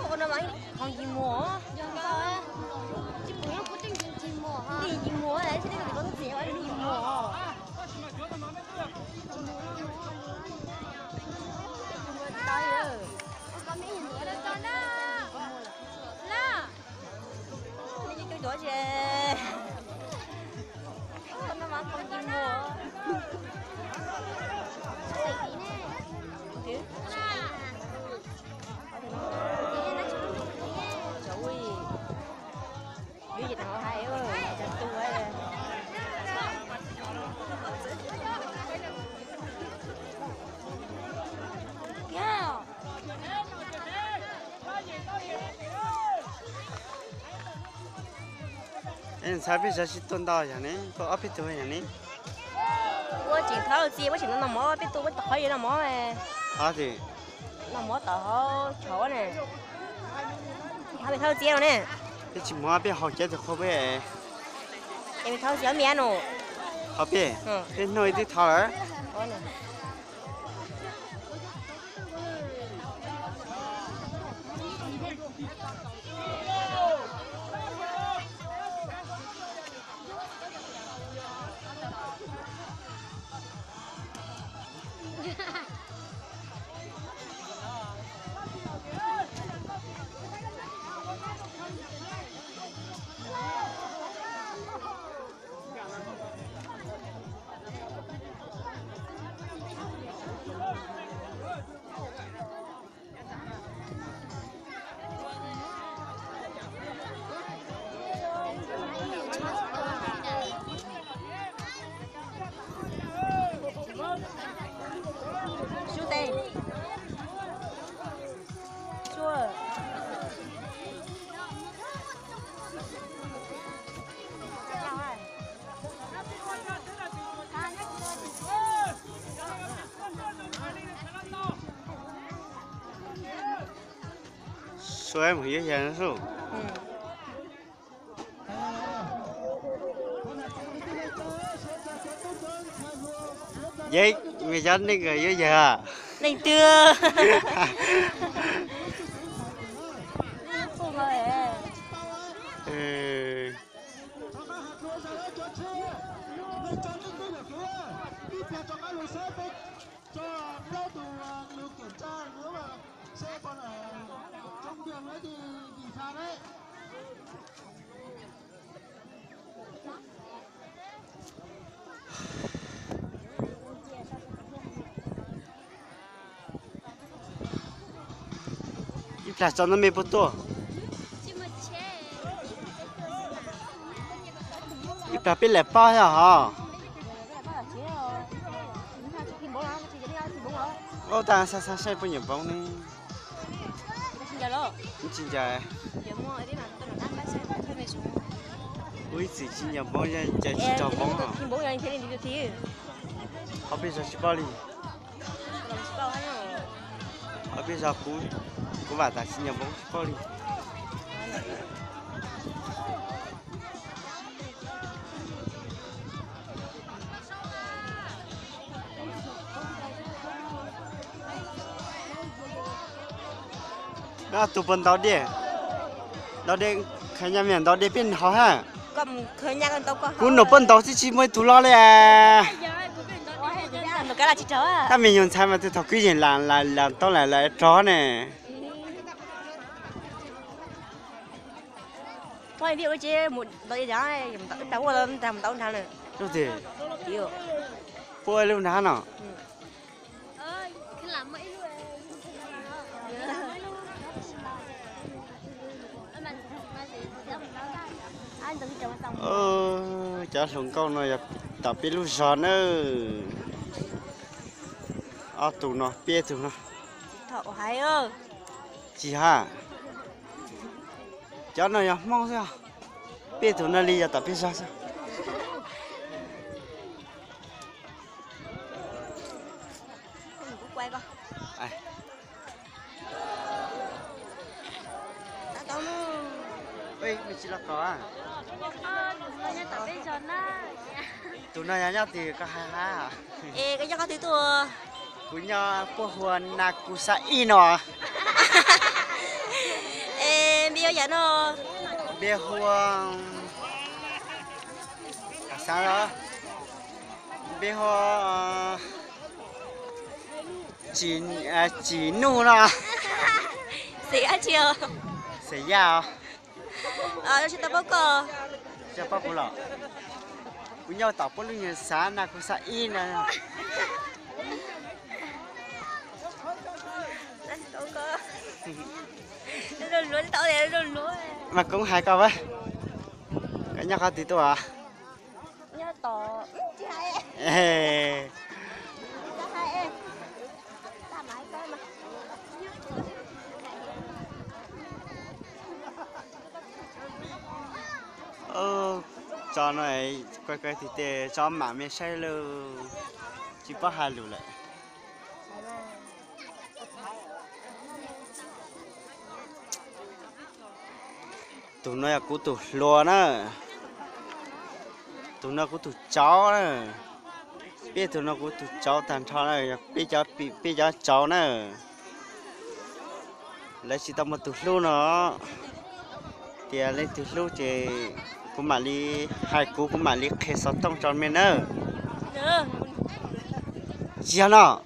Con nó bán con gì mua? Chị bố nó có chương trình mua hả? Đi gì mua đấy, chứ đừng có gì mà đi mua. Con mấy hình nữa đó con đó. Là. Đi chơi chỗ gì? Con nó bán con gì mua? Cái gì nào hay ơi, chân tu ấy. Yeah. em sao biết sao tuần đó vậy nè có ấp ít tuổi vậy nè 我剪头子，我前头那么别多，我打野那么诶， thì 那么打好吵呢，还没头子了呢， cái chim hoa biết học chết được không biết 还没头子面咯， học biết Ừ. cái nơi đi thảo á 好呢。Chú tên. Chua. số em hiểu gì nữa số vậy người dân đi người dưới giờ Này chưa. Không rồi. ừ. là cho nó mê bút to ít là biết lẹ bao hả ô ta sao sao sao bây giờ bóng này chính giờ ui chỉ chỉ nhà bóng ra chỉ cho bóng hả Bố anh thấy đi thì họ bây giờ chỉ bao đi họ bây giờ cú bà ta chỉ nhà bóng chỉ bao đi tụ bận đó đi khai nhà miền đó đi bên họ ha cầm khơi nhang con tao có cú nộp bận đó chỉ mới tụ lo đấy à cái là chị chó à ta mình nhận sai mà tôi thọc cái gì làm tao lại chó nè thôi đi ở chế một đôi giá này tao lên tao tao thằng này đâu thì chịu bôi luôn hả nó Ơi, cái làm mấy luôn. Anh đừng cho mà xong. chả xuống câu này tập biết lúc giòn nữa tụ nó biết tụ nó thọ hay ơ chị ha chó nó nhá mong sao biết tụ nó đi giờ tập biết sao sao quay con bây mình chỉ là có à Tôi nhớ tập bên giòn á. tụi nó nhau thì có hai ha ê cái cho thứ tua cú nhau po huan na cú sa y nó ê bây giờ nó bia huan sao đó bia huan chỉ nu nó xì ăn chiều sẽ giao nó chỉ tao bốc cờ cho bác bố lọ cú nhau tao bố luôn sáng na cú sa y nè tao cờ nó lúa tao để nó lúa mà cũng hai câu ấy cái nhau khác tí tôi à nhớ tỏ chị hai ê hai em ta mãi coi mà cho này quay quay thì tê cho mà mình say luôn chỉ có hai lù lại tụi nó là cú tụi lúa nữa tụi nó cú tụi chó nữa biết tụi nó cú tụi chó thành thọ nữa biết cho chó nữa lấy chỉ tao một tụi lúa nữa thì lấy tụi lúa thì cũng mà đi hai cú cũng mà đi khé sót tông tròn men nữa nữa gì nó